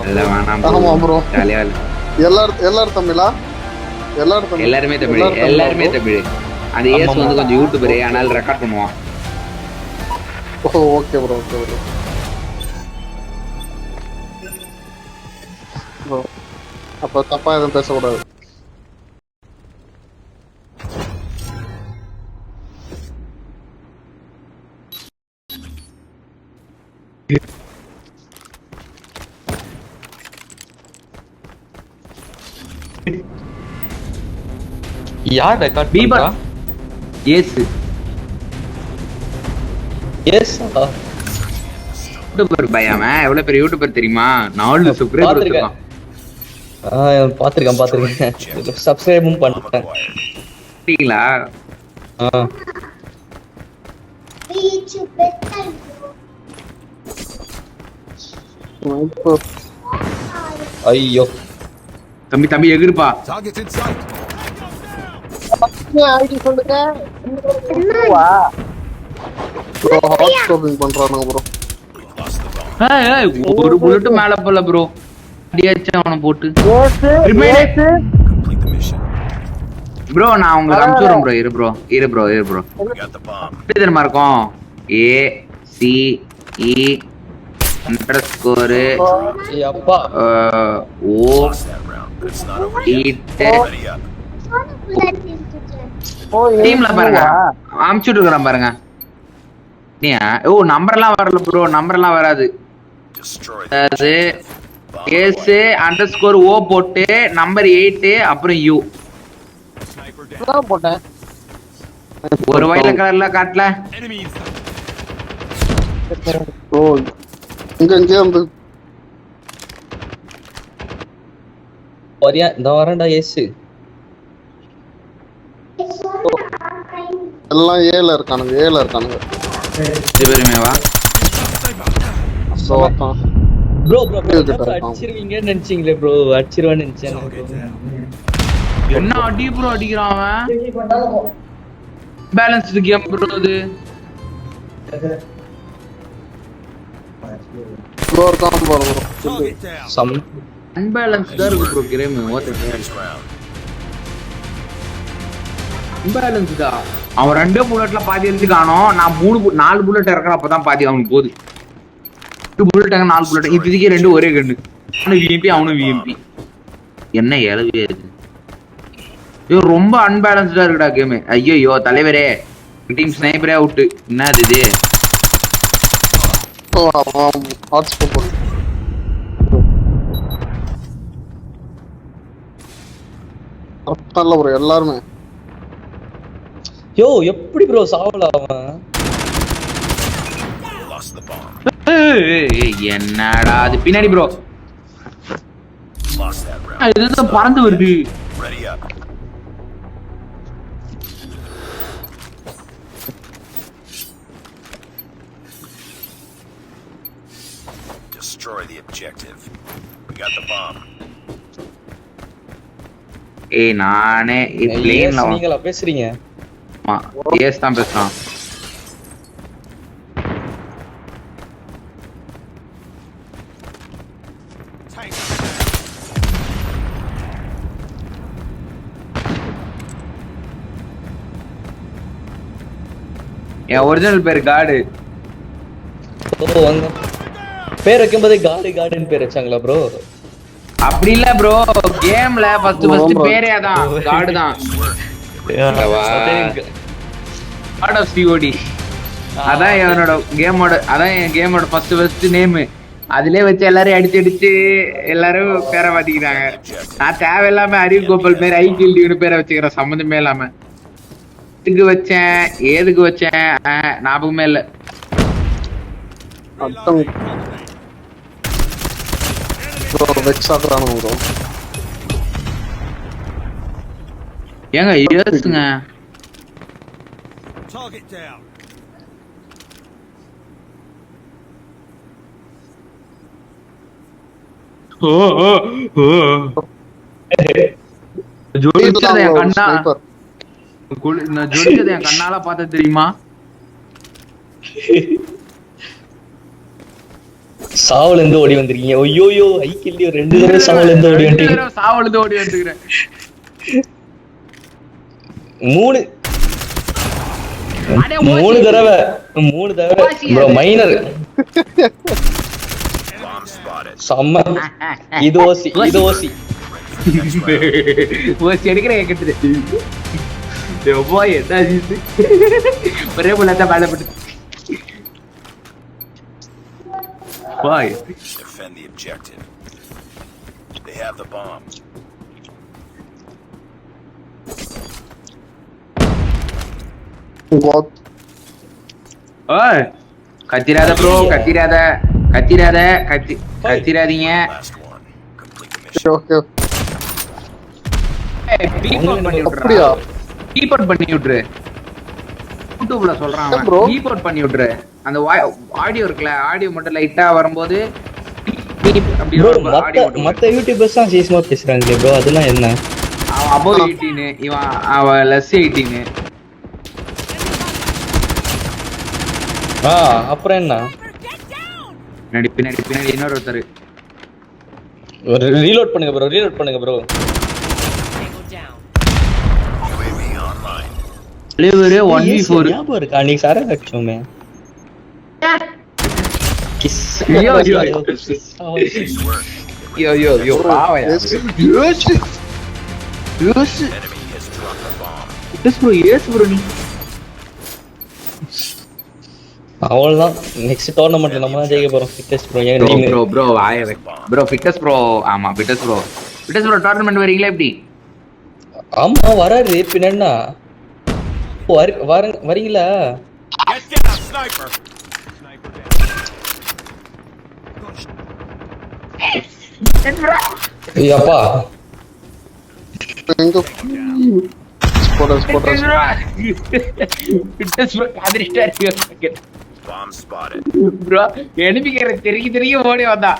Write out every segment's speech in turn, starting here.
இல்ல வேணாம் ஆமா ப்ரோ. ஜாலியா எல்லாரும் தமிழா? எல்லாருமே தமிழ். எல்லாருமே தமிழ். அது ஏஸ் வந்து கொஞ்சம் யூடியூபர் ஆனால் ரெக்கார்ட் பண்ணுவான். Okay bro. அப்ப தப்பா எதுவும் பேசக்கூடாது. யார் ரெக்கார்ட் பண்றா? எஸ் யூடியூபர் பையாம எவ்வளவு பெரிய யூடியூபர் தெரியுமா? 4 சப்ஸ்கிரைபர் இருக்கான். பாத்துர்க்கேன். சப்ஸ்கிரைபும் பண்ணிட்டேன். சரிங்களா? ஐயோ தம்பி எகிருப்பா. ஒரு புல்லட் மேல போல ப்ரோ. அடியாச்சு அவனை போட்டு. ப்ரோ நான் உங்களுக்கு அனுப்பிச்சுறேன் ப்ரோ. இரு ப்ரோ. தெரியுமா இருக்கும்? ACE_O டீம்ல பாருங்க. அனுப்பிச்சுட்டு இருக்கிறேன் பாருங்க. ஓ நம்பர்லாம் வரல ப்ரோ. நம்பர்லாம் வராது. அது ACE_O போட்டு நம்பர் 8 அப்புறம் U போட்டேன். ஒரு வயல கலர்ல காட்டல. ஓ இங்க வந்து வரியா இந்த வரேன்டா ஏசு. எல்லாம் ஏல இருக்கானுங்க. இதுவரைமேவா? Bro அடிச்சிருவீங்கன்னு நினைச்சீங்களே bro. அடிச்சிருவான்னு நினைச்சேன். என்ன அடி ப்ரோ அடிக்கிறான் அவன். பேலன்ஸ்டு கேம் ப்ரோ இது. அன்பேலன்ஸ்டா இருக்கு ப்ரோ கேம். அன்பேலன்ஸ்டா. அவன் 2 புல்லட்ல பாதி எழுதி காணோம். நான் 4 புல்லட் இறக்குறேன். அப்பதான் பாதி அவனுக்கு போகுது. 2 புல்லட் 4 புல்லட். இதுக்கு 2 ஒரே கண்ணு. அவனும் விஎம்பி அவனும் விஎம்பி. என்ன இளவே இருக்கு. ஐயோ ரொம்ப அன்பேலன்ஸ்டா இருக்குடா கேம். ஐயோ தலைவரே டீம் ஸ்னைப்பரே அவுட். என்னது இது? எல்லாருமே யோ எப்படி ப்ரோ சாவல அவன்? என்னடா அது பின்னாடி ப்ரோ. இதுதான் பறந்து வருது. Destroy the objective. We got the bomb. நானே பிளேன்ல நீங்களா பேசுறீங்க? எஸ் தான் பேசுறான். என் ஒரிஜினல் பேர் காடு. பேர் வைக்கும்போதே காடுன்னு பேர் வச்சாங்களா ப்ரோ? அப்படி இல்ல ப்ரோ. கேம்ல ஃபர்ஸ்ட் பேரே அதான் காடு தான். காட் ஆஃப் சிஓடி அதான் என்னோட கேமோட. அதான் என் கேமோட ஃபர்ஸ்ட் நேம். அதுலயே வச்சு எல்லாரும் அடிச்சு எல்லாரும் பேரை மாத்திக்கிறாங்க. நான் தேவையில்லாம அறிவு கோபால் பேர் ஐகில்டின்னு பேரை வச்சுக்கிறேன். சம்மந்தமே இல்லாம. எதுக்கு வச்சேன் ஏதுக்கு வச்சேன் ஞாபகமே இல்ல. ஏங்க ஏசுங்க. ஜோடிச்சது என் கண்ணா. நான் ஜோடிச்சது என் கண்ணால பார்த்த தெரியுமா? சாவுல இருந்து ஓடி வந்திருக்கீங்க. ஐயோயோ ஐக்கில்லையோ 2 தடவை சாவுல இருந்து ஓடி வந்துட்டீங்க. சாவலுது ஓடி வந்துக்கிறேன். 3 தடவை ப்ரோ மைனர். Bomb spotted. செம்ம. இது ஓசி. ஓசி எடுக்கிறேன் கேட்டது. எப்பா என்ன ஆச்சு? ஒரே புல்லதான் மேல போட்டு. பாய். Defend the objective. They have the bomb. God. ஓய் கத்திராத ப்ரோ, கத்திராதீங்க. Last one. Complete the mission. Okay. டீபோர்ட் பண்ணி அப்படியா? விட்டுரு. டீபோர்ட் பண்ணி விட்டுரு. யூடியூப்ல சொல்றான் ஏன் bro? அவன். டீபோர்ட் பண்ணி விட்டுரு. அந்த ஆடியோ இருக்குல, ஆடியோ மட்டும் லைட்டா வரும்போது அப்படி ப்ரோ ஆடியோ மத்த யூடியூபர்ஸ் தான் சீஸ்மா பேசுறாங்களே ப்ரோ, அதெல்லாம் என்ன? அவன் above 18, இவன் அவன் less 18. அப்புறம் என்ன? பின்னாடி இன்னொருத்தர். ரீலோட் பண்ணுங்க bro. UAV online. Delivery 1v4. ஞாபகம் இருக்கா நீ சார வச்சோமே? கிஸ். ஐயோ Nice work. பாவயா. Enemy has dropped the bomb. Yes bro நீ. அவ்வளவுதான். நெக்ஸ்ட் டோர்னமெண்ட்ல நம்ம தான் ஜெயிக்க போறோம். ஃபிட்னஸ் ப்ரோ ஏன் டீம் ப்ரோ வாயே ப்ரோ ஃபிட்னஸ் ப்ரோ. ஆமா ஃபிட்னஸ் ப்ரோ டோர்னமெண்ட் வரீங்களா எப்படி? ஆமா வராரு பின்னா வரீங்களா? Get down, sniper. ஐயப்பா எங்க ஸ்போர்டர்ஸ் ஃபிட்னஸ் ப்ரோ அதிர்ஷ்டா இருக்கு. Bomb spotted. ப்ரோ எனிமிக்கிற தெரிய ஓடி வந்தா.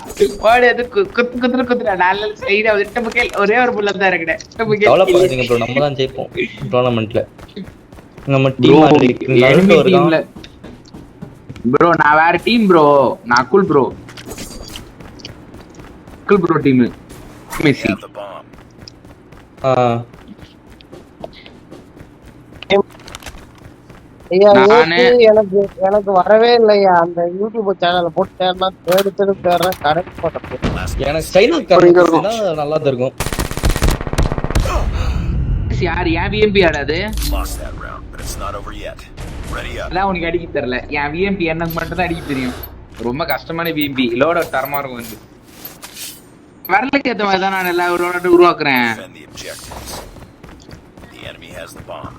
ஓடி அது குத்துறா. நல்ல சைடா விட்டு ஒரே ஒரு புல்ல தான் இருக்கடே. கவலைப்படாதீங்க ப்ரோ, நம்ம தான் ஜெயிப்போம் டோர்னமெண்ட்ல. நம்ம ப்ரோ டீம் எனிமி டீம்ல ப்ரோ நான் வேற டீம் ப்ரோ. நான் cool bro team They Messi. have the bomb. ஐயா நானு- எனக்கு வரவே இல்லையா அந்த யூடியூப் சேனலை போட்டு தேடினா தேடுறேன் கரெக்ட் போட்டேன். Last எனக்கு சைனா கார்டு நல்லா இருக்கும். யார் என் விஎம்பி ஆடாது? lost that round, but it's not over yet. Ready up. அதான் உனக்கு அடிக்க தெரியல. என் விஎம்பி எனக்கு மட்டும் தான் அடிக்க தெரியும். ரொம்ப கஷ்டமான விஎம்பி. லோட தரமா இருக்கும் வந்து. வரலுக்கு ஏத்த மாதிரி தான் நான் எல்லா ஒரு உருவாக்குறேன். Defend the objectives. The enemy has the bomb.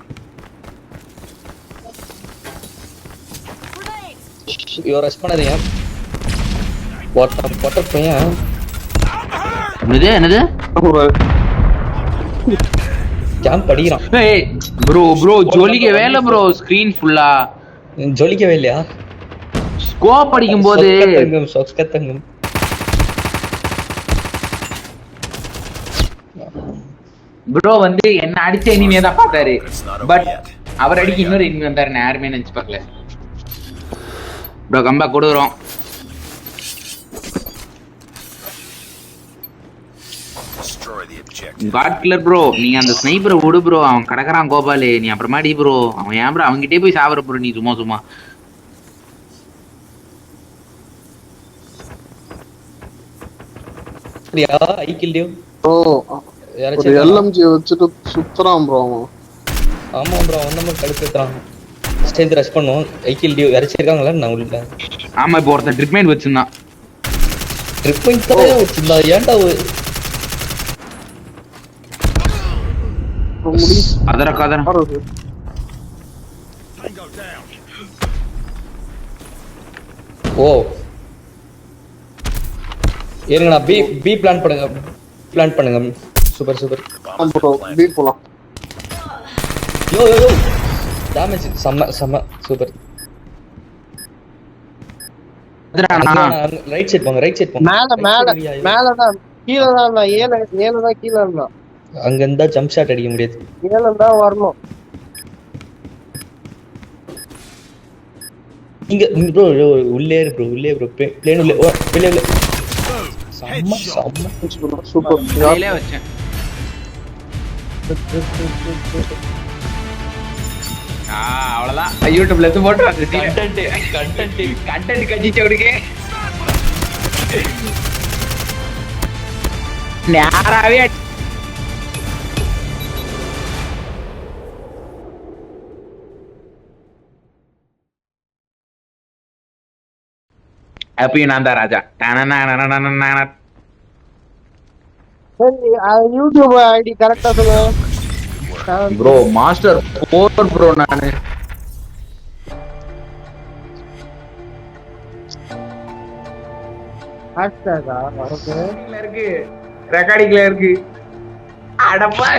ஐயோ ரெஸ்ட் பண்ணாதீங்க. வாட்டர் பையன் என்னது கேம்ப் அடிக்கிறான். ஏய் ப்ரோ ஜொலிக்கவே இல்ல ப்ரோ. ஸ்கிரீன் ஃபுல்லா ஜொலிக்கவே இல்லையா? ஸ்கோப் அடிக்கும் போது சொக்கத்தங்கம் ப்ரோ வந்து என்ன அடிச்ச எனிமியா தான் பார்த்தாரு. பட் அவர் அடிக்க இன்னொரு எனிமி வந்தாரு. நான் யாருமே நினைச்சு பார்க்கல. ப்ரோ கம்பா கொடுக்குறோம். Destroy the objective. God killer bro. நீங்க அந்த ஸ்னைப்பரை விடு ப்ரோ. அவன் கடக்குறான் கோபாலு. நீ அப்புறமா அடி ப்ரோ. அவன் ஏன் ப்ரோ அவன்கிட்டே போய் சாவற ப்ரோ நீ சும்மா. அப்படியா? I kill you. ப்ரோ ஒரு எல்எம்ஜி வச்சுட்டு சுத்துறான் ப்ரோ அவன். ஆமா ப்ரோ அவன் நம்ம கடுப்பேத்துறான். ஸ்ட்ரென்த் ரஷ் பண்ணுவோம். ஐ கில் யூ இறச்சிருக்காங்களா? நான் உள்ள ஆமா இப்போ ஒருத்தன் ட்ரிப்மெண்ட் வச்சிருந்தான். ட்ரிப் பாயிண்ட் தான் வச்சிருந்தா. ஏன்டா அதர ஓ இருங்கண்ணா. பி பிளான் பண்ணுங்க. சூப்பர் ப்ரோ பி போலாம். யோ டேமேஜ் செம்ம சூப்பர். ரைட் சைடு போங்க. மேலதான் கீழே தான் ஏழு தான் கீழே இருந்தான். அங்க இருந்தா ஜம்ப் ஷாட் அடிக்க முடியாது. ஏழு தான் வரணும். இங்க ப்ரோ உள்ளே ப்ரோ பிளேன் உள்ளே வெளியே செம்ம சூப்பர். கையிலே வச்சேன். அவ்வளவுதான். யூடியூப்ல இருந்து போட்டு கண்டென்ட் கட்சிச்சு அவனுக்கு நேராவே அப்பயும் நான் தான் ராஜா. யூடியூப் ஐடி கரெக்டா சொல்லு ப்ரோ மாஸ்டர் 4 ப்ரோ நானு. ஹேஷ்டேகா இருக்கு ரெக்கார்டிங்ல இருக்கு. அடப்பா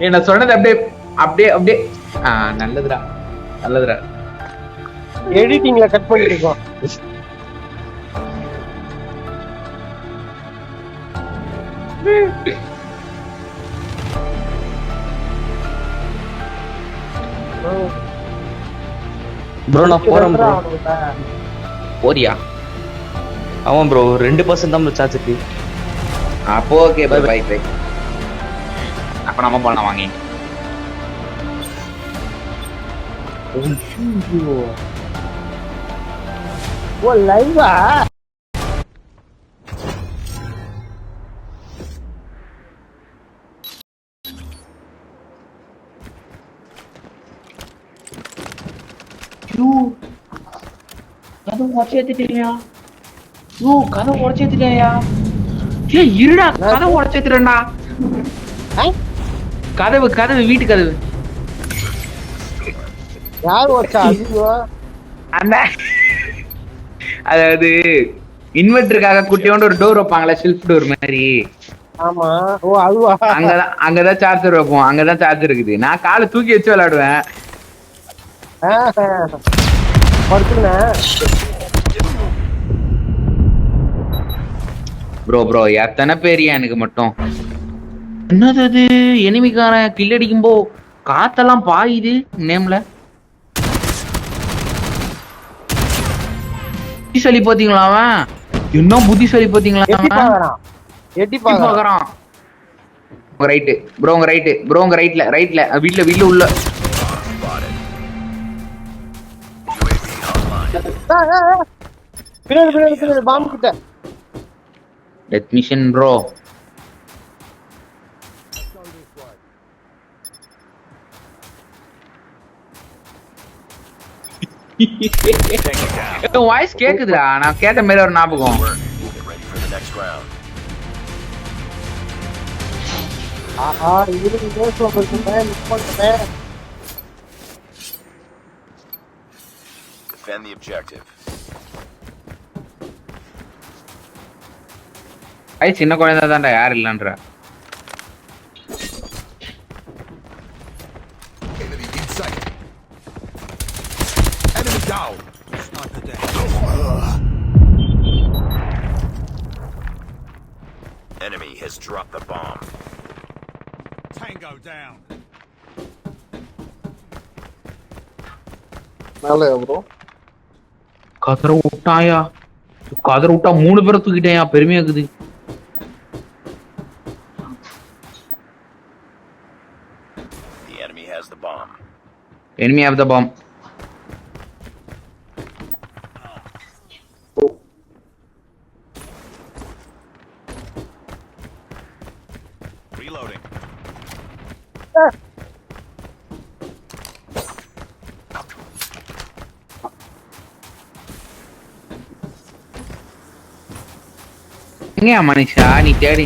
என்ன சொன்னது அப்படியே அப்படியே அப்படியே. நல்லதுடா நல்லதுடா. எடிட்டிங்ல கட் பண்ணிருக்கோம். ப்ரோ நான் போறேன் ப்ரோ. போறியா? ஆமா ப்ரோ 2% தான் சார்ஜ் இருக்கு. அப்போ ஓகே பை பை பை. அப்ப நம்ம பண்ணலாம் வாங்கி. ஓ லைவா? கதவு உடச்சேத்திட்டியா? கதவு உடச்சேத்திட்டியா? இருடா கதவு உடச்சேத்துறா. கதவு கதவு வீட்டு கதவு. யார் உடச்சா? அந்த அதாவது இன்வெர்டருக்காக குட்டியோண்டு ஒரு டோர் வைப்பாங்களா, ஷெல்ஃப் டோர் மாதிரி. ஆமா. ஓ அதுவா? அங்கதான் சார்ஜர் வைப்போம். அங்கதான் சார்ஜர் இருக்குது. நான் காலை தூக்கி வச்சு விளையாடுவேன். ப்ரோ ப்ரோ எத்தனை பேரியா எனக்கு மட்டும்? என்னது அது? எனிமிக்காரன் கில் அடிக்கும்போ காத்தெல்லாம் பாயுது நேம்ல. புத்திசாலி பாத்தீங்களா அவன்? இன்னும் புத்திசாலி பாத்தீங்களா அவன்? எட்டி பாக்குறான். உங்க ரைட்டு ப்ரோ, உங்க ரைட்டு ப்ரோ, உங்க ரைட்ல வீட்ல வீட்ல உள்ள. பின்னாடி பாம்பு கிட்ட. Death mission bro. வாய்ஸ் கேக்குதுடா. நான் கேட்ட மாதிரி ஒரு ஞாபகம். ஆஹா இது பேசுவோம் மிஸ் பண்ணிட்டேன். Defend the objective. சின்ன குழந்தை தான்டா, யார் இல்லன்ற. Enemy in sight. Enemy down. Sniper down. Enemy has dropped the bomb. Tango down. மேலயா ப்ரோ? கதற விட்டாயா? கதற விட்டா 3 பேரை தூக்கிட்டேயா. பெருமையா இருக்குது. The enemy has the bomb. Enemy have the bomb. Reloading. எங்கயா மனுஷா நீ தேடி?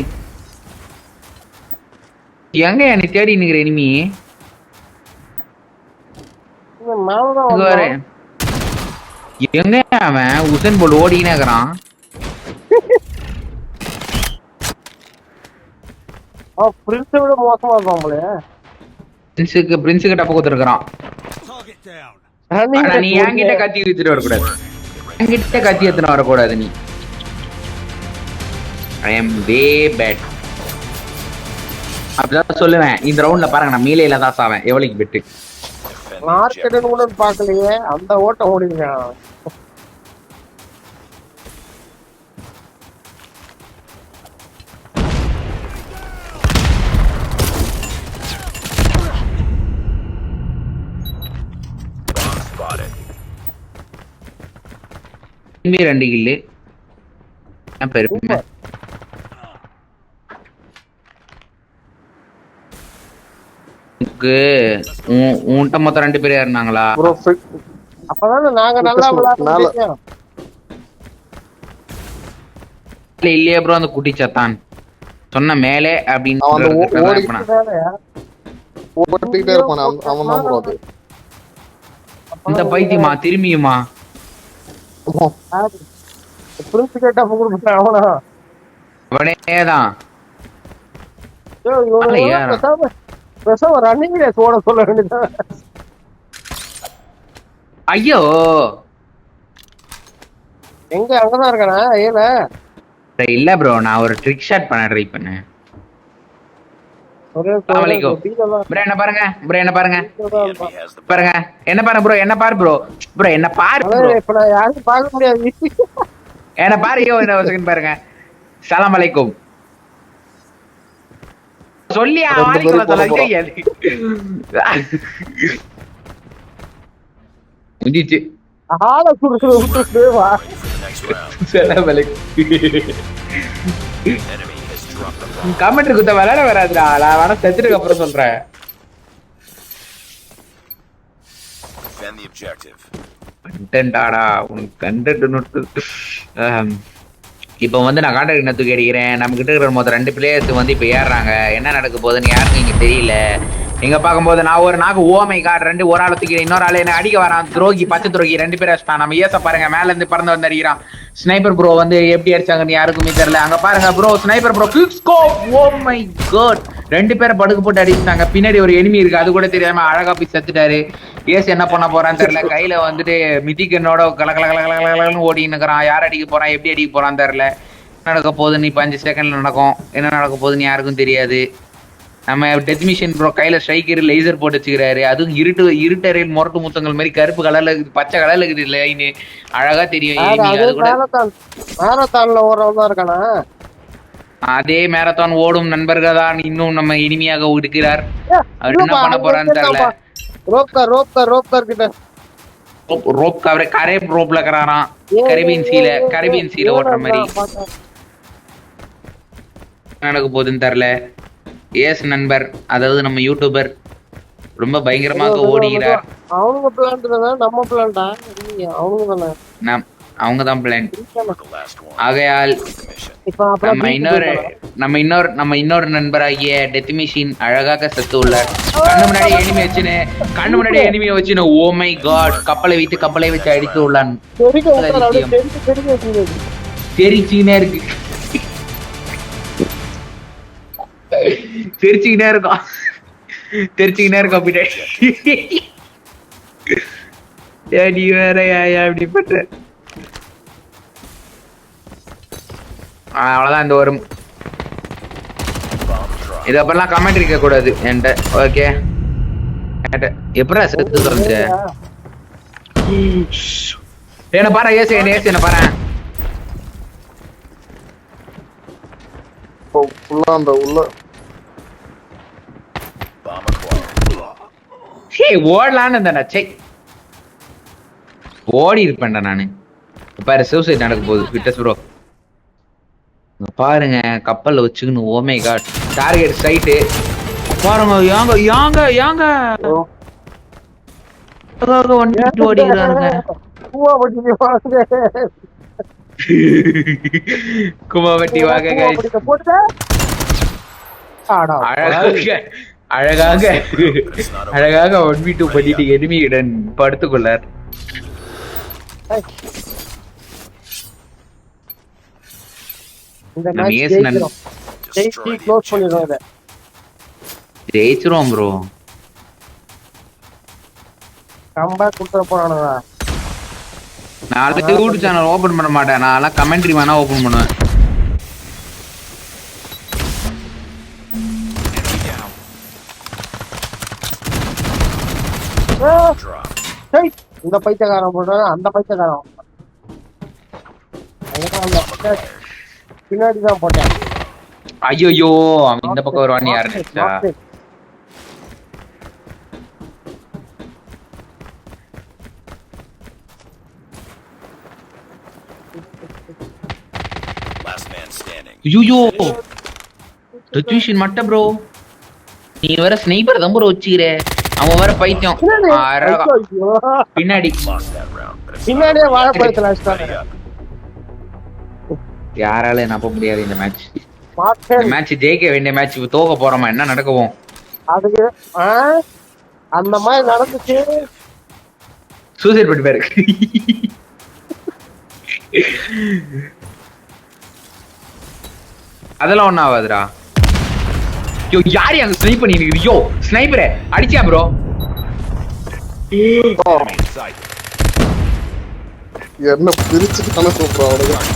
எங்கயா நீ தேடி நிக்கிற எனிமி? எங்கயா அவன்? உசேன் போல்ட் ஓடினே இருக்கிறான். பிரின்ஸ் விட மோசமா இருப்பான் போல. பிரின்ஸ் கிட்ட பக்கத்துல இருக்கிறான். நீ என்கிட்ட கத்தி எடுத்துட்டு வரக்கூடாது. என்கிட்ட கத்தி எடுத்துட்டு வரக்கூடாது நீ. I am way bad. அப்படிதான் சொல்லுவேன். இந்த ரவுண்ட்ல பாருங்க நான் மீலையில தான் சாவேன். எவ்வளவுக்கு bet? Defend the market objectives. கூட பாக்கலையே, அந்த ஓட்டம் ஓடிருக்கான். Bomb spotted. திரும்பி 2 கில்லு பெருமை. உன்கிட்ட மொத்தம் 2 பேர் இருந்தாங்களா? ப்ரோ அப்பதானே நாங்க நல்லா விளையாடுறோம். இல்லையே ப்ரோ, அந்த குட்டி சத்தான் சொன்ன மேலே அப்படின்னு ஓடிட்டே இருப்பானே அவன் தான் ப்ரோ அது. இந்த பைத்தியமா திரும்பியுமா? பிரின்ஸ் கேட்டா கொடுத்துட்டேன் அவனா. அவனேதான். பேசாம ரன்னிங் ரேஸ் ஓட சொல்ல வேண்டியதான். ஐயோ எங்க அங்கதான் இருக்கானா? ஏல இல்ல ப்ரோ, நான் ஒரு ட்ரிக் ஷாட் பண்ண ட்ரை பண்ணேன். என்ன பாருங்க ப்ரோ, என்ன பாருங்க Enemy has the பாருங்க, என்ன பாருங்க ப்ரோ, என்ன பாரு ப்ரோ, ப்ரோ என்ன பாரு ப்ரோ, இப்ப நான் யாரும் பார்க்க முடியாது. என்ன பாரு. ஐயோ என்ன ஒரு செகண்ட் பாருங்க. சலாம் அலைக்கும் சொல்லி முடிச்சு. ஆளை குடுக்குற விட்டு வா. for the next round. சலாம் அலைக்கும். Enemy has dropped the bomb. Comment குத்த விளையாட வராதுடா, நான் வேணா செத்துட்டுக்கு அப்புறம் சொல்றேன். Defend the objective. கண்டென்ட்டாடா உனக்கு கண்டென்ட் நோட்டு. இப்போ வந்து நான் கான்டாக்ட் என்ன தூக்கி அடிக்கிறேன். நம்ம கிட்ட இருக்கிற மொத்தம் 2 பிளேயர்ஸ் வந்து இப்போ ஏறுறாங்க. என்ன நடக்க போகுதுன்னு யாருக்கும் இங்கே தெரியல. இங்க பார்க்கும்போது நான் ஒரு நாக்கு ஓமை காட் 2 ஒரு ஆள் தூக்கி இன்னொரு ஆள் என்ன அடிக்க வரான். துரோகி, பச்சை துரோகி 2 பேர் அடிச்சிட்டான். நம்ம ஏச பாருங்க, மேல இருந்து பறந்து வந்து அடிக்கிறான். ஸ்னைப்பர் ப்ரோ வந்து எப்படி அடிச்சாங்கன்னு யாருக்குமே தெரியல. அங்க பாருங்க bro, sniper bro quick scope. Oh my God, 2 பேரை படுக்க போட்டு அடிச்சிட்டாங்க. பின்னாடி ஒரு எனிமி இருக்கு, அது கூட தெரியாம அழகா போய் செத்துட்டாரு. ஏசு என்ன பண்ண போறான்னு தெரியல. கையில வந்துட்டு மிதிக்கனோட கலகலகலகலன்னு ஓடின்னு இருக்கிறான். யார் அடிக்க போறான், எப்படி அடிக்க போறான்னு தெரியல. என்ன நடக்க போகுதுன்னு இப்போ 5 செகண்ட்ல நடக்கும். என்ன நடக்க போகுதுன்னு யாருக்கும் தெரியாது. நம்ம டெத் மிஷின் ப்ரோ கையில ஸ்ட்ரைக்கர் லேசர் போட்டு வச்சுக்கிறாரு. அதுவும் இருட்டறையில் முரட்டு முத்தங்கள் மாதிரி கருப்பு கலர்ல இருக்குது, பச்சை கலர்ல இருக்குது லைனு. அழகா தெரியும். மேரத்தான்ல ஓடுறவன் இருக்கானா? அதே மேரத்தான் ஓடும் நண்பர்கள் தான் இன்னும் நம்ம இனிமையாக இருக்கிறார். அவர் என்ன பண்ண போறான்னு தெரியல. ரோப்கார் கிட்ட ரோப் கரே ரோப்ல இருக்கிறாராம். கரீபியன் சீல ஓடுற மாதிரி. நடக்க போகுதுன்னு தெரியல. ஏஸ் நண்பர், அதாவது நம்ம யூடியூபர் ரொம்ப பயங்கரமாக ஓடுகிறார். அவங்க பிளான்டா நம்ம பிளான்டா? அவங்க தான் பிளான். The last one. ஆகையால் நம்ம இன்னொரு நண்பராகிய டெத் மிஷின் அழகாக செத்து உள்ளார். கண்ணு முன்னாடி எனிமி வச்சுன்னு ஓ மை காட், கப்பலை வச்சு அடித்து உள்ளான். தெரிச்சுக்கினே இருக்கு, தெரிச்சுக்கினே இருக்கோம் பின்னாடி. நீ வேற அப்படி பண்ற. அவ்வளவுதான் இந்த வரும். இது அப்பெல்லாம் கமெண்ட் இருக்க கூடாது என்கிட்ட. ஓகே, எப்படா செத்து வந்து என்ன பாரு. ஏசி என்ன பாரு. அந்த உள்ள ஓடலான்னு இருந்தேன். ஓடி இருப்பேன்டா நானு. பாரு சூசைட் நடக்க போகுது ஃபிட்னஸ் ப்ரோ. பாருங்க கப்பல்ல வச்சுக்கணும். Oh my God, target straight பாருங்க. யாங்க ஓடிக்கிறானுங்க. குமாவட்டி வாங்க கைஸ். அழகாக 1v2 பண்ணிட்டு எனிமியுடன் படுத்துக்கொள்ளார். ஜெயிச்சிரும் ப்ரோ. நாளைக்கு யூடியூப் சேனல் ஓபன் பண்ண மாட்டேன். நான் கமெண்ட்ரி வேணா ஓபன் பண்ணுவேன். இந்த பைத்தியக்காரன் போடுறான், அந்த பைத்தியக்காரன் அந்த பின்னாடி தான் போட்டேன். ஐயோ அவன் இந்த பக்கம் வருவான்னு யாரு நினைச்சா? Last man standing. ஐயோ மட்டும் ப்ரோ, நீ வேற ஸ்னைப்பர் தான் ப்ரோ வச்சுக்கிற. அவன் வேற பைத்தியம். ஐயோ, பின்னாடி Lost that round, but it's பின்னாடியே வாழைப்பழத்துல வச்சுட்டாங்க. ready up. யாரால நம்ப முடியாது இந்த மேட்ச். இந்த மாட்டேன். மேட்ச் ஜெயிக்க வேண்டிய மேட்ச், தோக்க போறோமா? என்ன நடக்கும்? அதுக்கு அந்த மாதிரி நடந்துச்சு. சூசைட் பண்ணி பாரு. அதெல்லாம் ஒண்ணும் ஆகாதுடா. யோ யாரு அங்க ஸ்னைப் பண்ணி நிக்குது? யோ ஸ்னைப்பரே அடிச்சியா ப்ரோ? Enemy in sight. என்ன பிரிச்சுட்டானே சூப்பரா அவ்வளவுதான்.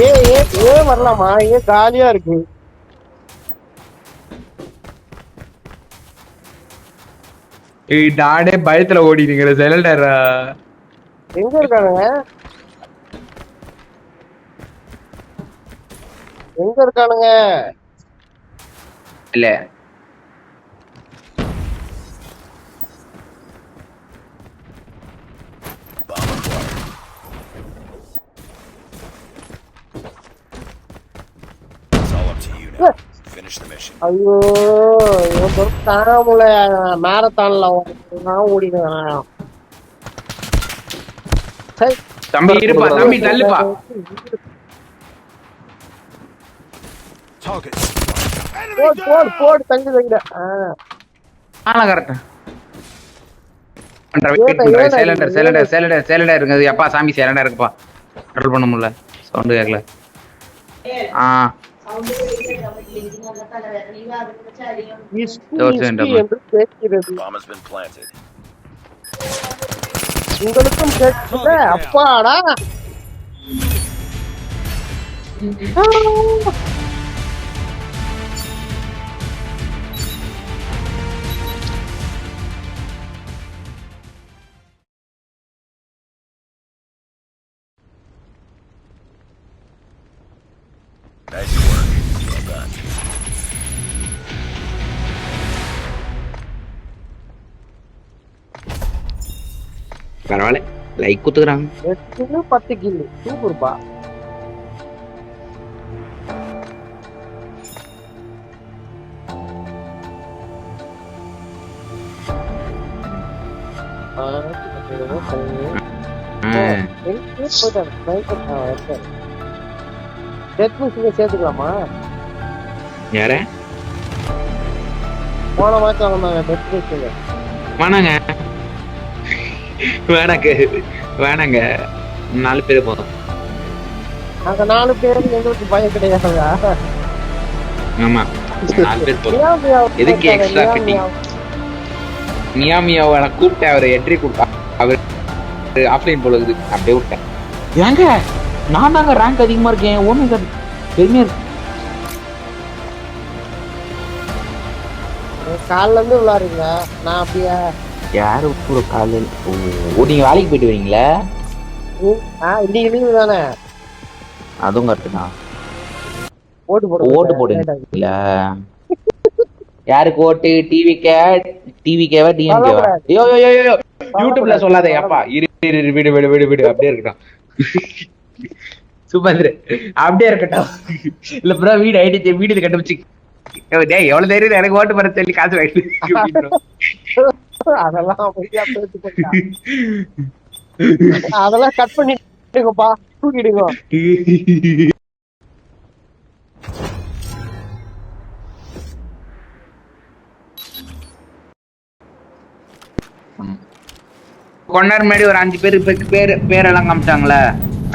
ஏ வரலாமா? காலியா இருக்கு. ஏய் நானே பயத்துல ஓடினீங்களே செலண்டரா. எங்க இருக்கானுங்க? எங்க இருக்கானுங்க? இல்ல Bomb acquired. It's all up to you now. Finish the mission. ஐயோ இவன் பொறுப்பு தானாமுல மேரத்தான்ல ஓடிடுவேன். தம்பி இருப்பா, தம்பி தள்ளுப்பா. Target. போடு தங்கி தங்கிட. ஆனா கரெக்டா சேலண்டர் இருக்குது. அப்பா சாமி சேலண்டா இருக்குப்பா. கண்ட்ரோல் பண்ண முடியல, சவுண்ட் கேட்கல. என்று கேட்கிறது. Bomb has been planted. உங்களுக்கும் கேட்கல? அப்பாடா. Nice work. Well done. பரவாயில்ல, லைக் குத்துக்கிறாங்க. 10 கில்லு சூப்பர்ப்பா. சேர்த்துக்கலாமா? யார போன மாசம் வாங்கினாங்க டெத் மிஷின். வேணாங்க வேணாங்க 4 பேர் போதும். நாங்க 4 பேர் எங்களுக்கு பயம் கிடையாதுங்க. ஆமா 4 பேர் போதும். எதுக்கு எக்ஸ்ட்ரா ஃபிட்டிங்? மியாமியாவை நான் கூப்பிட்டேன், அவர் என்ட்ரி கொடுத்தா, அவர் ஆஃப்லைன் போல இருக்குது, அப்படியே விட்டேன். ஏங்க நான் தாங்க ரேங்க் அதிகமா இருக்கேன். ஓமே பெருமையா இருக்கு. காலைல இருந்து விளையாடுறீங்க, நான் அப்படியே யாரு ஒரு காலையில் நீங்க வேலைக்கு போயிட்டு வரீங்களா? இன்னைக்கு லீவு தானே. அதுவும் கரெக்ட் தான். ஓட்டு போடுங்க. இல்ல யாருக்கு ஓட்டு? டிவிக்கேவா டிஎம்கேவா? ஐயோ யூடியூப்ல சொல்லாதே அப்பா. வீடு அப்படியே இருக்கட்டும். சுபந்திர அப்படியே இருக்கட்டும். இல்ல ப்ரோ வீடு ஐடி வீடு கண்டுபிடிச்சு எவ்வளவு தைரியம் எனக்கு ஓட்டு போற சொல்லி காசு வாங்கிட்டு அதெல்லாம் கட் பண்ணிடுங்கப்பா, தூக்கிடுங்க. கொண்டாடு முன்னாடி ஒரு 5 பேர் பேரெல்லாம் காமிச்சாங்களே,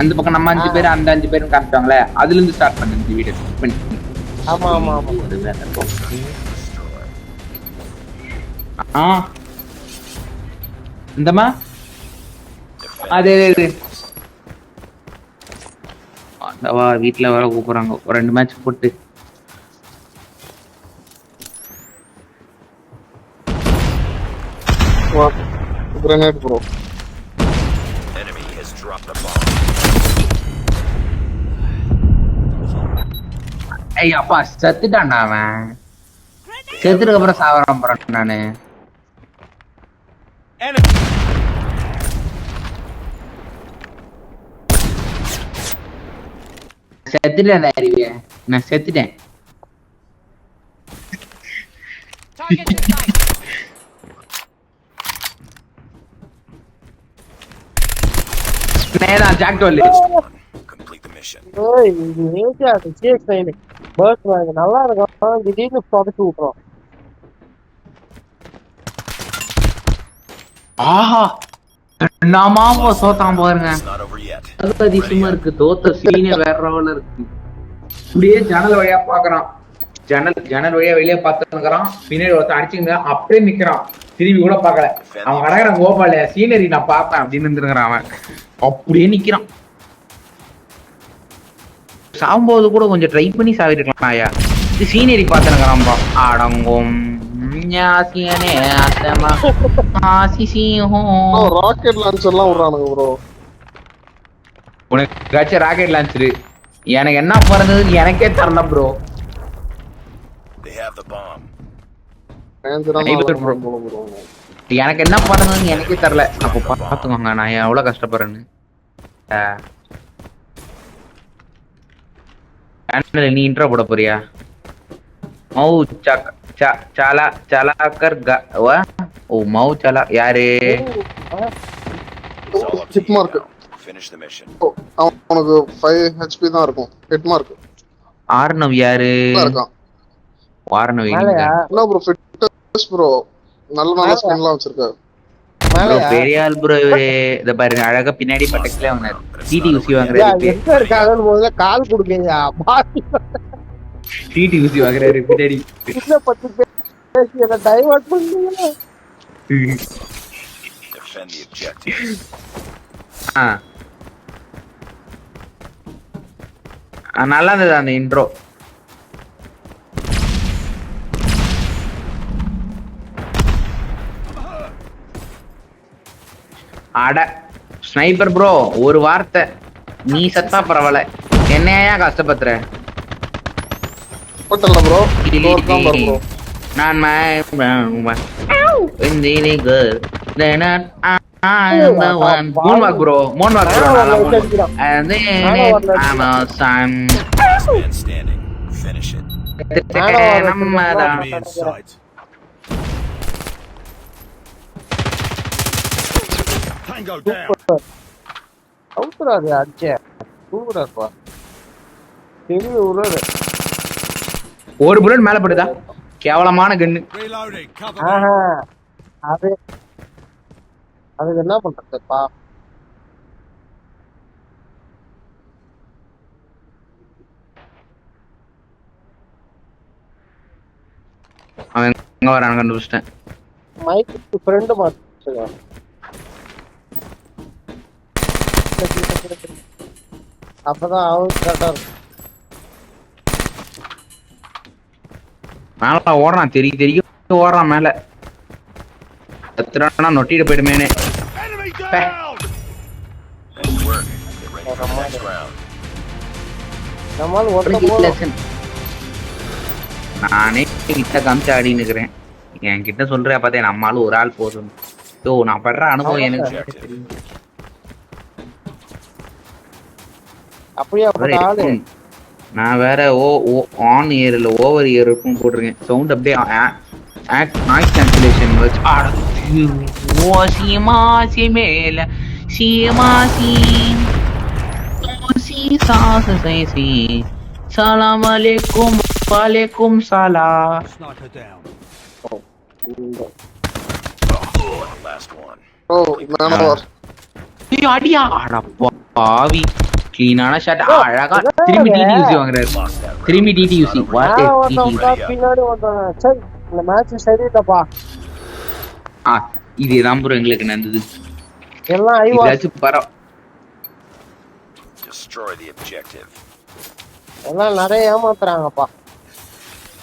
அந்த பக்கம் நம்ம 5 பேர் அந்த 5 பேரும் காமிச்சாங்களே, அதுல இருந்து ஸ்டார்ட் பண்ணு வீடியோ. ஆமா இந்தமா அதே வீட்டுல வர கூப்பிடுறாங்க. ஒரு 2 மேட்ச் போட்டு கிரனேட் ப்ரோ ஐய் அப்பா செத்துட்டான்டா அவன். செத்துட்டு அப்புறம் சாவரம் போறேன் நானு. Enemy. செத்துட்டேன் அறிவிய, நான் செத்துட்டேன். நேதான் ஜாக்டோல். Complete the mission. ஏய் இது ஏஜா அது CX9 பர்ஸ்ட் வாங்க நல்லா இருக்கும். திடீர்னு சொதப்பி விட்டுரும். ஆஹா நாமா சோத்தான் பாருங்க. It's not over yet. அது அதிசயமா இருக்கு. தோத்த சீனே வேற லெவல்ல இருக்கு. அப்படியே ஜன்னல் வழியா பாக்குறான். ஜன்னல் வழியா வெளியே பார்த்துக்கிறான். பின்னாடி ஒருத்தன் அடிச்சுங்க அப்படியே நிக்கிறான். திரும்பி கூட பாக்கல. அவன் கடற்கரை கோபால சீனரி நான் பாப்பேன் அப்படின்னு இருந்துருக்கிறான். அவன் அப்படியே நிக்கிறான். சாகும்போது கூட கொஞ்சம் ட்ரை பண்ணி சாவிருக்கலாம் ஐயா. இது சீனரி பார்த்துக்கிறான்பா. அடங்கும் ராக்கெட் லான்ச்சர்லாம் விடுறானுங்க ப்ரோ. உனக்கு ராக்கெட் லான்ச்சரு எனக்கு என்ன பிறந்தது எனக்கே தரல bro. They have the bomb. எனக்கு என்ன பிறந்ததுன்னு எனக்கே தரல. அப்போ பாத்துக்கோங்க நான் எவ்வளவு கஷ்டப்படுறேன்னு. நீ இன்ட்ரோ போட போறியா? மௌ சாலா சாலாக்கர் ஓ மௌ சாலா யாரு? It's all up to hit you mark. now. Finish the mission. அவனுக்கு 5 HP தான் இருக்கும். Hit mark. ஆர்னவ் யாரு? இருக்கான். வாரணவ் மேலயா? என்ன ப்ரோ ஃபிட்னஸ் ப்ரோ. நல்ல ஸ்கின்லாம் வச்சிருக்காரு. ப்ரோ பெரிய ஆள் ப்ரோ இவரு. இத பாருங்க அழகா பின்னாடி பட்டக்ல அவனாரு. டிடி ஊசி வாங்குறாரு. எங்க இருக்காங்கன்னு முதல்ல கால் கொடுக்கலையா? டிடி ஊசி வாங்குறாரு பின்னாடி. இத பத்தி பேசி என்ன டைவர்ட் பண்ணீங்க? Defend the objectives. நல்லா இருந்தது அந்த இன்ட்ரோ. அட ஸ்னைப்பர் ப்ரோ ஒரு வார்த்தை நீ சத்தா பரவாயில்ல. என்னையா கஷ்டப்படுற? பட்டல ப்ரோ. ஸ்கோர் தான் ப்ரோ. நான் மோன்வாக் ப்ரோ நல்லா Last man standing. Finish it. நம்மதான் Enemy in sight. Tango down. அவுட்றாரு அடிச்சே. சூப்பரா இருப்பா. பெரிய உருளு. ஒரு புல்லட் மேல படுதா? கேவலமான கன்னு. Reloading. Cover me. ஆஹா. அதுக்கு என்ன பண்றதுப்பா? அவன் எங்க வரான்னு கண்டுபிடிச்சிட்டேன். மைக் ஃப்ரெண்ட் மாத்துங்க. அப்பதான் அவன் கரெக்டா இருக்கும். மேல ஓடுறான் தெரியும் ஓடுறான் மேல. எத்தனை நொட்டிட்டு போயிடுமேனே. Enemy down. Nice work. Get ready for the next round. நம்மால ஒருத்த போதும். நானே கிட்ட காமிச்சு ஆடின்னு இருக்கிறேன். என் கிட்ட சொல்ற பார்த்தேன் நம்மாலும் ஒரு ஆள் போதும். யோ நான் படுற அனுபவம் எனக்கு தெரியும். அப்படியே அப்படி ஆளு. நான் வேற ஆன் இயர்ல ஓவர் இயர் இருக்கும் போட்டிருக்கேன். சவுண்ட் அப்படியே நாய்ஸ் கேன்சலேஷன் வச்சு ஓ சீமா மேல சீமா சி சலாம் அலைக்கும் வலைக்கும் சலாம். Sniper down. Last one. Bro manoeuvre. ஐயோ அடியா அட பாவி. க்ளீனான ஷாட் அழகா திரும்பி டிடி யூசி வாங்குறாரு. திரும்பி டிடி யூசி வாட் பின்னாடி வந்தாங்க. சரி இந்த மேட்ச் சரியில்லப்பா. இதுதான் ப்ரோ எங்களுக்கு நடந்தது. எல்லாம் ஐவா இதாச்சும் பரவ. Destroy the objective. எல்லாம் நிறைய ஏமாத்துறாங்கப்பா.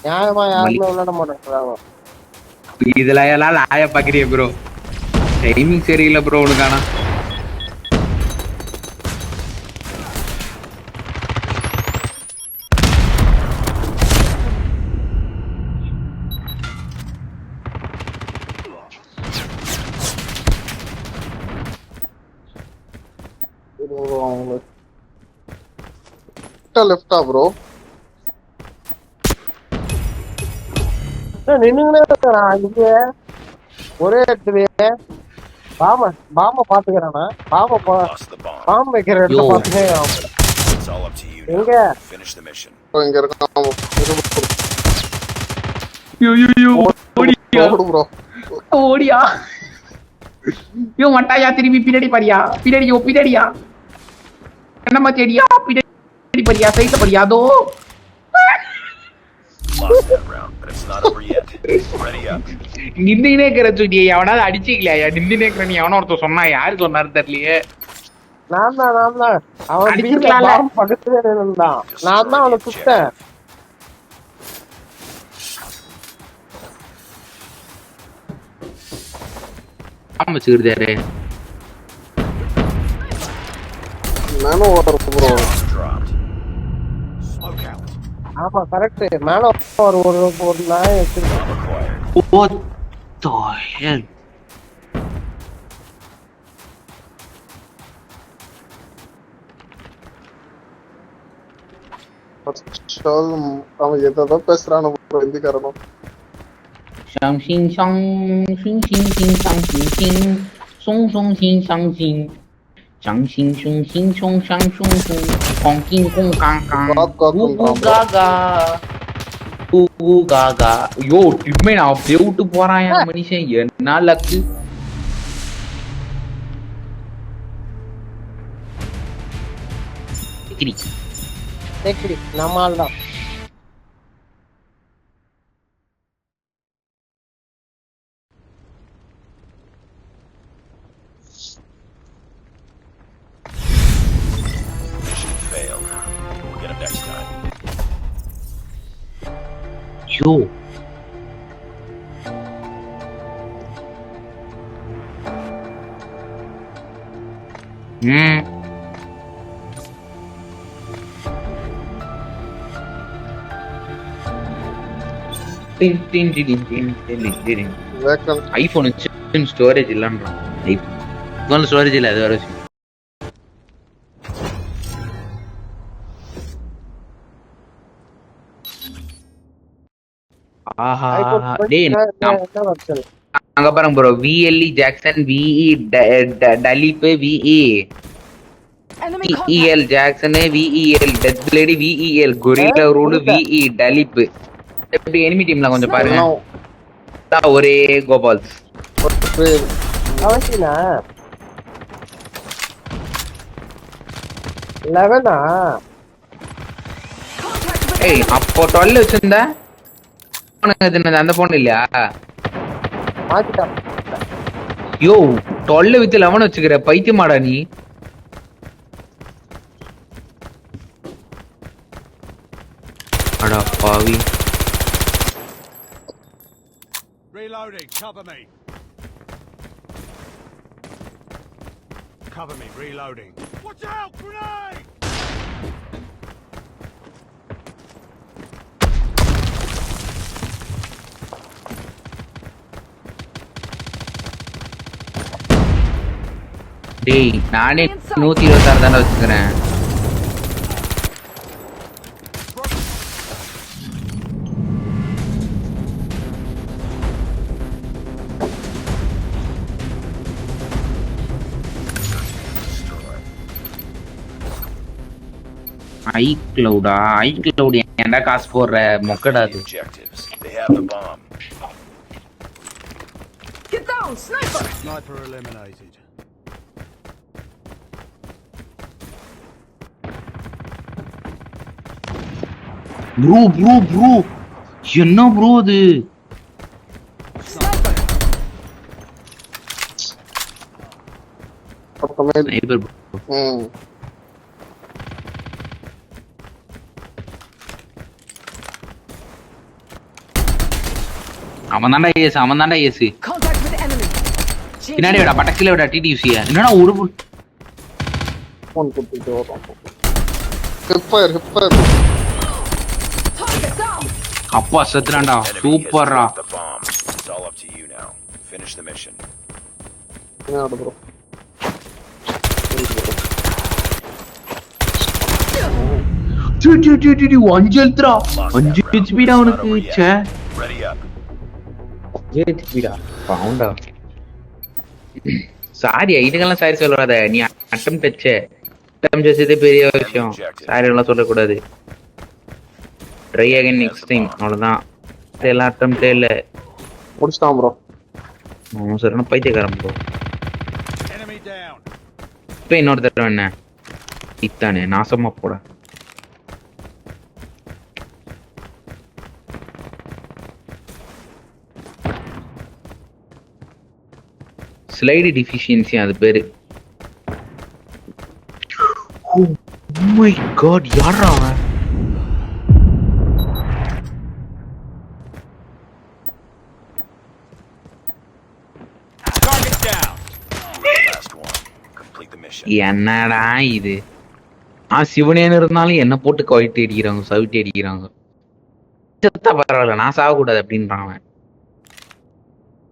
நியாயமா யாருமே விளையாட மாட்டேங்கிறாங்க. இதுல எல்லாம் லாய பாக்குறிய ப்ரோ. டைமிங் சரியில்லை ப்ரோ உனக்கானா. லெஃப்டா ப்ரோ? நின்னுங்கன்னே இருக்கிறான் இங்க ஒரே இடத்துலயே. பாம்ப பாத்துக்கிறானா? Lost the bomb. பாம்பு வைக்கிற இடத்துல Yo. பாத்துட்டே It's all up to you now. எங்க? Finish the mission. இங்க இருக்கான். ஓடியா ஓடு ப்ரோ. ஓடியா யோ மட்டாயா திரும்பி பின்னாடி பாரியா பின்னாடியா என்னம்மா தேடியா பின்னாடி பாரியா சைட்ல பாரியா அதோ Lost that round, but it's not over yet. Ready up. நின்னுனே இருக்கிற சுடியே எவனாவது அடிச்சிக்கலையா நின்னுனே இருக்கிற நீ எவனோ ஒருத்தர் சொன்னா யாரு சொன்னாரு தெரியலையே நான் தான் அவன் அடிச்சிருக்கலாம்ல. பாம்பு பக்கத்துல இருந்தான். நான் தான் அவனை சுட்டேன். ஆமா வச்சுக்கிட்டாரு நானும் ஓடுறேன் bro. Bomb dropped. Smoke out. ஆமா கரெக்ட். மேல ஒரு நாய் வச்சிருக்கேன். Bomb acquired. What the hell? அவன் எதோ பேசுறானு bro ஹிந்திக்காரனும். Shang xing shang xing xing xing shang xing xing song song xing shang xing shang xing shong xing shong shang shong shong kong king kong kang kang gu gu gaga gu gu gaga ஐயோ இனிமே நான் அப்படியே விட்டு போறான் என் மனுஷன் என்ன luck Thekkady நம்மால் தான். Mission failed. We'll get him next time. ஐயோ வேக்கன் ஐபோன் ஸ்டோரேஜ் இல்லன்றான் ஐபோன் ஸ்டோரேஜ் இல்ல அது வேற விஷயம் ஆஹா டேய் என்ன வருஷம்? அங்க பாருங்க ப்ரோ விஎல்இ ஜாக்சன் விஇ டலிப் VE VEL Jackson VEL death பிளேடி விஇஎல் கொரில்லா ரூல் விஇ டலிப் எப்படி எனிமி டீம்ல கொஞ்சம் பாருங்க ஒரே கோபால்ஸ் அவசியனா 11 ஏய் அப்போ 12 வச்சிருந்த அந்த போன் இல்லையா மாத்திட்டான். யோ 12 வித் 11 வச்சுக்கிற பைத்தியமாடா நீ அடா பாவி Reloading, cover me. Cover me, reloading. Watch out, grenade! டேய் நானே 126 தானே வச்சுக்கிறேன் ஐக்ளவுடா ஐக்ளவுட் ஏன்டா காசு போடுற மொக்கடா அது Objectives. They have the bomb. Get down, sniper! Sniper eliminated. Bro என்ன ப்ரோ அது ஸ்னைப்பர் அவன் தான்டா ஏசு Contact with enemy. பின்னாடி விடா பட்டக்கில விடா டிடியூசிய என்னடா ஒரு போன் கொடுத்துட்டு வரோம். ஹிப்பர் Target down. அப்பா செத்துறான்டா Enemy has சூப்பர்ரா dropped the bomb. It's all up to you now. Finish the mission. என்ன ப்ரோ? 5 எழுத்துறா 5 ஹெச்பிடா அவனுக்கு ச்சே Ready up. ஜேடிபிடா பவுண்டா சாரி இதுக்கெல்லாம் சாரி சொல்லாத நீ அட்டம் வச்சது பெரிய விஷயம் சாரி எல்லாம் சொல்லக்கூடாது ட்ரை அகைன் நெக்ஸ்ட் டைம் அவ்வளவுதான் எல்லாம் அட்டம்ப்டே இல்ல முடிச்சிட்டான் ப்ரோ. அவன் சரியான பைத்தியக்காரன் ப்ரோ Enemy down. இப்ப இன்னொரு தடவை என்ன இத்தானே நாசமா போட ஸ்லைடு டிஃபிஷியன்சி அது பேரு ஓ மை காட் யாரா அவன் Target down. Last one. Complete the mission. என்னடா இது சிவனேன்னு இருந்தாலும் என்ன போட்டு கவிட்டு அடிக்கிறாங்க சவிட்டு அடிக்கிறாங்க செத்தா பரவாயில்ல நான் சாகக்கூடாது அப்படின்றான் அவன்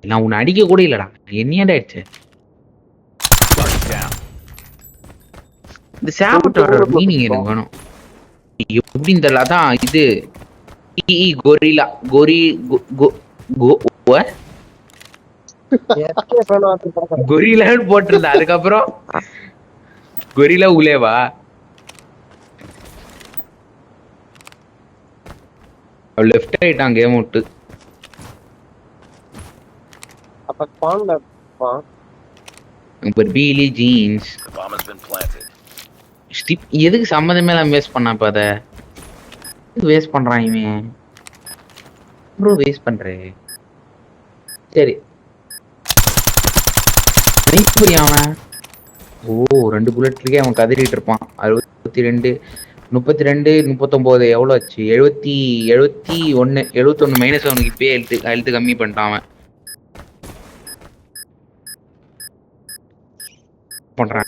நான் உன்னை அடிக்க கூட இல்லடா என்னையாடா அடிச்ச Target down. இந்த சாப்பிட்டு மீனிங் எனக்கு வேணும் எப்படின்னு தெரியல அதான் இது கொரிலா கொரிலான்னு போட்டிருந்தா அதுக்கப்புறம் கொரிலா உலேவா லெஃப்ட் ஆயிட்டான் கேம் விட்டு அப்ப ஸ்பான்ல இருப்பான். பீலி jeans The bomb has been planted. எதுக்கு சம்மந்தமே எல்லாம் வேஸ்ட் பண்ணா இப்ப அத வேஸ்ட் பண்றான் இவன் ப்ரோ வேஸ்ட் பண்றேன் சரி அவன் ஓ 2 புல்லட்லயே அவன் கதறிட்டு இருப்பான் 62 32 39 எவ்வளவு ஆச்சு 71 மைனஸ் அவனுக்கு இப்பயே எழுத்து கம்மி பண்ணிட்டான் அவன் ஓடிட்டு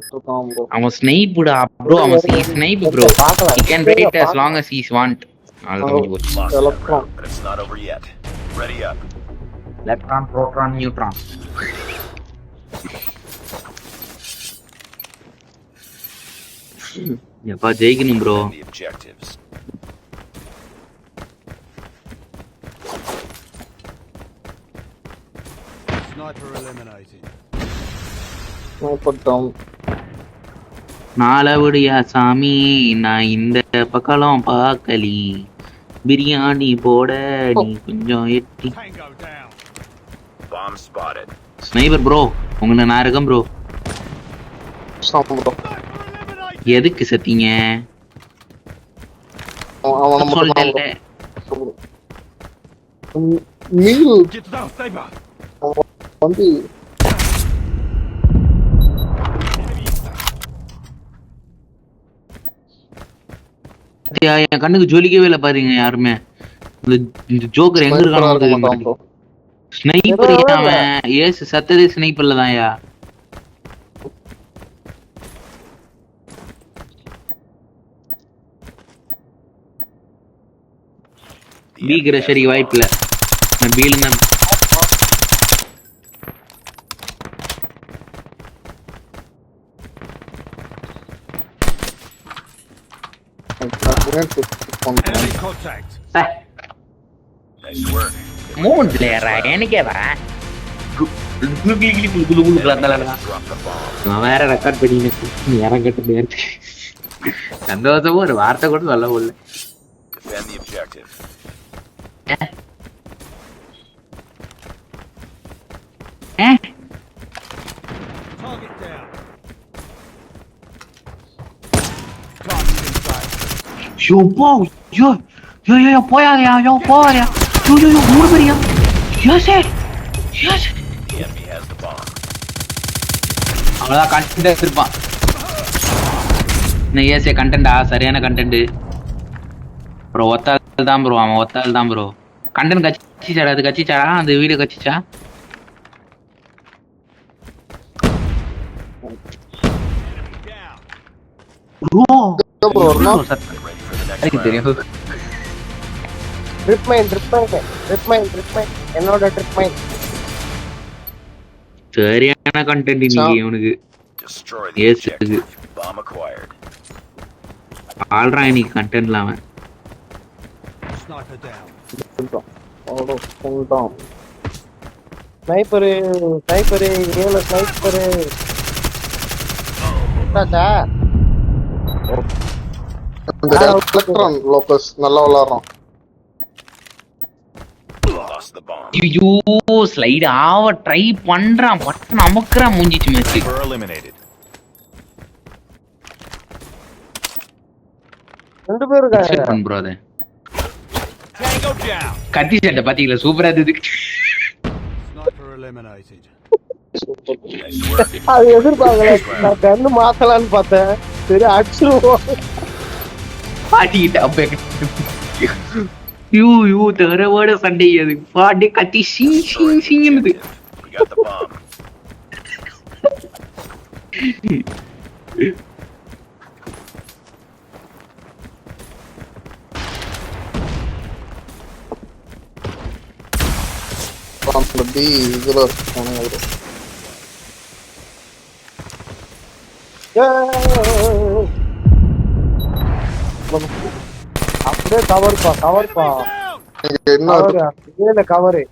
இருக்கான் ப்ரோ. அவன் ஸ்னைப்டா ப்ரோ அவன் snipe bro he can wait as long as he want அவ்வளவுதான் போச்சு Lost that Electron. round, but it's not over yet. Ready up. Electron proton neutron எப்பா ஜெயிக்கணும் bro The objectives. Sniper eliminated. Sniper down. நாளவடியா சாமி நான் இந்த பக்கம் பார்க்கலி பிரியாணி போட நீ கொஞ்சம் எட்டி Tango down. Bomb spotted. Sniper bro உங்களை நான் இருக்கேன் ப்ரோ முடிச்சிட்டான் ப்ரோ. Sniper eliminated. எதுக்கு செத்தீங்க அவனை மட்டும் தான் சொல்லிட்டேன் bro. Meal Get down, sniper. வந்து என் கண்ணுக்கு ஜொலிக்கவே இல்லை பாருங்க யாருமே இந்த ஜோக்கர் எங்க ஸ்னைப்பரா இருக்க மாட்டான் இருக்கானோ ப்ரோ. ஸ்னைப்பர் அவன் ஏசு சத்ததே ஸ்னைப்பர்ல தான்யா பி கிரஷரி வாய்ப்பில்ல நான் பீல தான் Enemy contact. Nice work. மூணு பிளேயரா எனக்கேவா Drop the bomb. நான் வேற ரெக்கார்ட் பண்ணி இறங்கட்டு சந்தோஷமும் ஒரு வார்த்தை கூட சொல்ல முடியல Defend the objective. Target down. Target inside. யோப்பா யோ யோ யோ போயாதயா யோ போயாதயா யோ யோ யோ மூணு பேரியா யோசே யோசே The enemy has the bomb. அவ்வளோதான் கண்டென்ட் இருப்பான் இன்னும் ஏசே கண்டென்ட்டா சரியான கண்டென்ட் ப்ரோ ஒத்தாள் தான் ப்ரோ அவன் ஒத்தாள் தான் ப்ரோ கண்டென்ட் கச்சிச்சாடா அது கச்சிச்சாடா அந்த வீடியோ கச்சிச்சா Down. ப்ரோ ப்ரோ ஒரு நாள் Ready for the next எனக்கு round. தெரியும் ட்ரிப் மைன் என்னோட ட்ரிப் மைன். சரியான கண்டென்ட் இன்னைக்கு அவனுக்கு Destroy the Yes, objective. Bomb acquired. ஆள்றான் இன்னைக்கு கண்டென்ட்ல அவன். Sniper down. அவ்வளோ சொல்லிட்டான். ஸ்னைப்பரு ஸ்னைப்பரு ஏழு ஸ்னைப்பரு இந்த எலக்ட்ரான் லோகஸ் நல்லா விளாடுறான். Lost the bomb. ஐயோ ஸ்லைடு ஆவ ட்ரை பண்றான் பட்டு நமக்குறான் மூஞ்சிச்சு மேட்ச். Sniper eliminated. 2 பேர் இருக்காங்க. செக் பண்ணு ப்ரோ அத. Tango down. கத்தி சட்டை பாத்தீங்களா சூப்பரா இருந்தது. Sniper eliminated. Nice work. அது எதிர்பார்க்கல. நான் கண்ணு மாத்தலான்னு பார்த்தேன். சரி அடிச்சிருவோம். பாட்டிக்கிட்ட அப்ப யூ தரவோட சண்டை அது பாட்டி கத்தி சீங்குது. We got the bomb. அந்த பி இதுல போனேன் அவரு. அப்படியே கவர்ப்பா கவர்ப்பா இங்க என்ன ஏல கவரு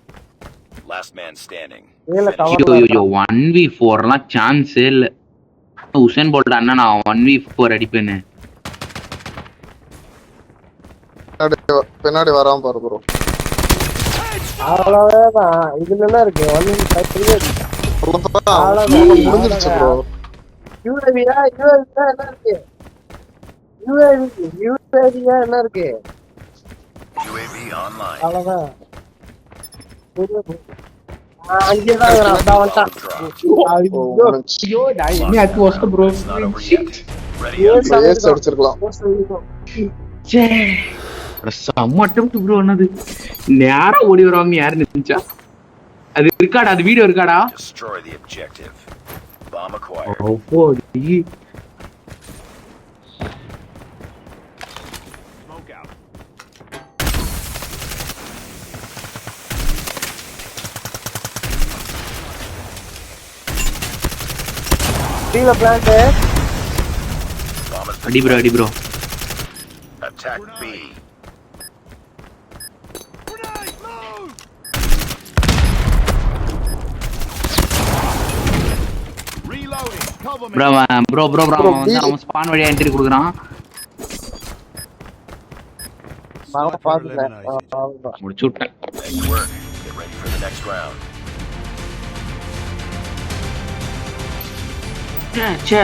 Last man standing. ஏல ஐயோ கவர் ஐயோ 1v4லாம் சான்ஸே இல்ல. உசேன் போல்ட் அண்ணா நான் 1v4 அடிப்பேன்னு. பின்னாடி வராம பாரு ப்ரோ. அவ்வளவுதான். இதுல என்ன இருக்கு? முடிஞ்சிருச்சு ப்ரோ. யூஏவியா என்ன இருக்கு? யூஏவியா என்ன இருக்கு? UAV online. அவ்வளவுதான். அங்கேதான் இருக்கிறான். அதான் வந்துட்டான். ஐயோ, ஐயோ, நான் என்ன அது worst bro. It's not over yet. Ready up. Ace அடிச்சிருக்கலாம். ச்சே செம்ம அட்டெம்ப்ட் ப்ரோ என்னது. நேரா ஓடி வருவாங்கன்னு யாரு நினைச்சா? அது இருக்காடா அது வீடியோ இருக்காடா? Destroy the objective. Bomb acquired. ஓடி Smoke out. கீழ பிளான்ட் Bomb has அடி been bro attack B. Grenade, move! Reloading. Cover me. Bro அவன் வந்து அவன் ஸ்பான் வழியா என்ட்ரி கொடுக்குறான். நான் Sniper பாத்துட்டேன். eliminated. முடிச்சு விட்டேன். Nice work. Get ready for the next round. ச்சே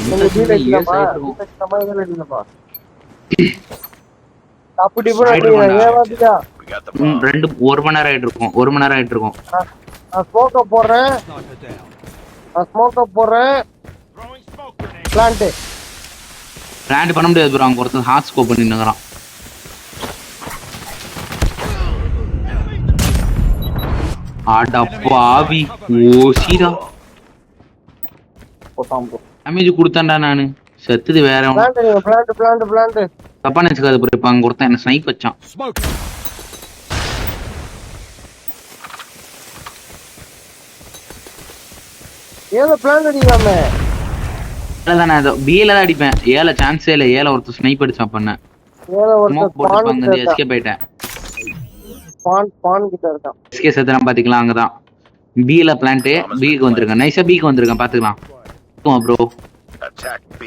நீங்க கீழ இல்லப்பா. சமாதானம் இல்லப்பா. அப்படி bro ஏவாதியா. We got the bomb. ரெண்டு 1 மணி நேரம் ஆயிட்டு இருக்கும். 1 மணி நேரம் ஆயிட்டு இருக்கும். நான் ஸ்மோக்க போறேன். Sniper down. நான் ஸ்மோக்க போறேன். Throwing smoke grenade. Plant plan பண்ண முடியாது ப்ரோ. அவங்க ஒருத்தன் ஹார்ட் ஸ்கோப் பண்ணி நின்னுறான். ஆடா பாவி ஓசிடா போட்டான் ப்ரோ. டேமேஜ் கொடுத்தான்டா நானு. செத்துது வேற பிளான்ட் தப்பா நினைச்சுக்காது ப்ரோ. இப்ப அங்க ஒருத்தன் என்ன ஸ்னைப் வச்சான். Smoke. ஏதோ பிளான்ட் அடிக்கலாமே. தானே பிஏல தான் அடிப்பேன். ஏல சான்ஸே இல்ல. ஏல ஒருத்தர் ஸ்னைப் அடிச்சான் பண்ண. ஏதோ ஒரு ஸ்மோக் போட்டு அங்க எஸ்கேப் ஆயிட்டேன். பான் கிட்ட இருக்கான். எஸ்கே செத்துறான் பாத்தீங்களா அங்கதான். பில பிளான்ட் பிக்கு வந்திருக்கேன். நைஸா பிக்கு வந்திருக்கேன் பாத்துக்கலாம். Bro Attack B.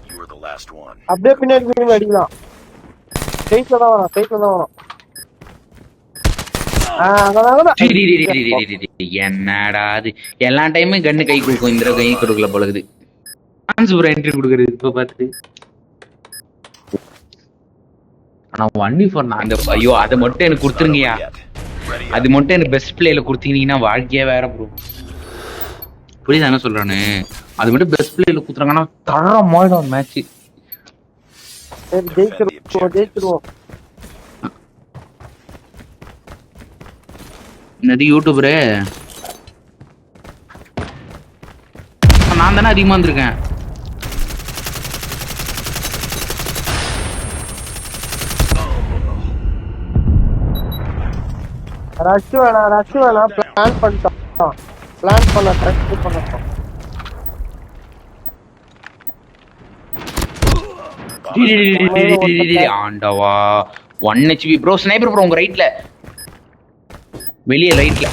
You were the last one. அப்படியே பின்னாடி அடிக்கலாம். ஸ்ட்ரைட்ல தான் வரும். என்னடா அது எல்லா டைமும் கண்ணு கை கொடுக்கும். இந்த கை கொடுக்கல போலகுது. சான்ஸ் ப்ரோ என்ட்ரி கொடுக்குறது இப்ப பார்த்து. ஆனா 1v4 நான் அந்த ஐயோ அதை மட்டும் எனக்கு கொடுத்துருங்கயா. Ready up. அது மட்டும் எனக்கு பெஸ்ட் பிளேல கொடுத்தீங்கன்னா வாழ்க்கையே வேற ப்ரோ. புரியுதா என்ன சொல்றானு? அது மட்டும் பெஸ்ட் பிளேல கொடுத்துறாங்கன்னா தரமாயிடும் மேட்ச். சரி ஜெயிச்சிருவோம். என்னது யூடியூபரு நான் தானே அதிகமா வந்திருக்கேன். ரஷ் வேணாம் பிளான் பண்ணிட்டோம். பிளான் பண்ண ட்ரை பண்ணோம். ஆண்டவா 1 HP ப்ரோ ஸ்னைப்பர் ப்ரோ உங்க ரைட்ல வெளிய ரைட்ல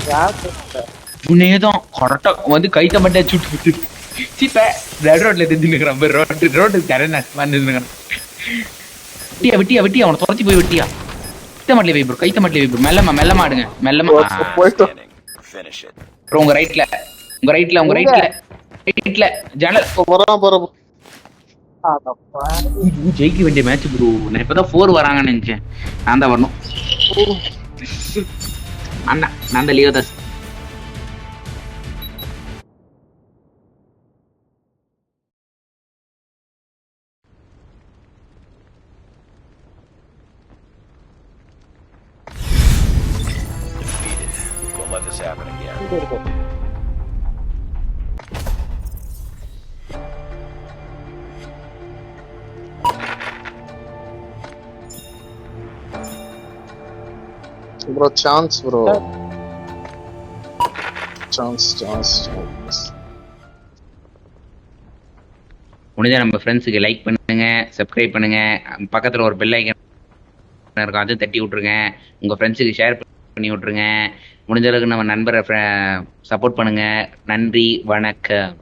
உன்னேதான் கரெக்டா வந்து கைத்த மட்டும் சுட்டு சீப்ப ரெட் ரோட்ல தெரிஞ்சுக்கிறான் ரோட்டு கரண்ட் வந்துருக்கான் வெட்டியா அவனை துரத்தி போய் வெட்டியா கைத்த மாட்டலே வை ப்ரோ மெல்லமா ஆடுங்க மெல்லமா போயிட்டோம். Finish it. ப்ரோ உங்க ரைட்ல ஜன்னல் வரான் பாரு. ஜெயிக்க வேண்டிய மேட்ச் ப்ரோ நான் இப்பதான் 4 வராங்கன்னு நினைச்சேன் நான் தான் வரணும் அண்ணா நான் தான் லியோதாஸ் Defeated. Won't let this happen again. Bro chance bro chance முடிஞ்சா நம்ம ஃப்ரெண்ட்ஸுக்கு லைக் பண்ணுங்க சப்ஸ்கிரைப் பண்ணுங்க பக்கத்துல ஒரு பெல் ஐக்கன் இருக்கும் அதை தட்டி விட்டுருங்க உங்க ஃப்ரெண்ட்ஸுக்கு ஷேர் பண்ணி விட்டுருங்க முடிஞ்ச அளவுக்கு நம்ம நண்பரை சப்போர்ட் பண்ணுங்க நன்றி வணக்கம்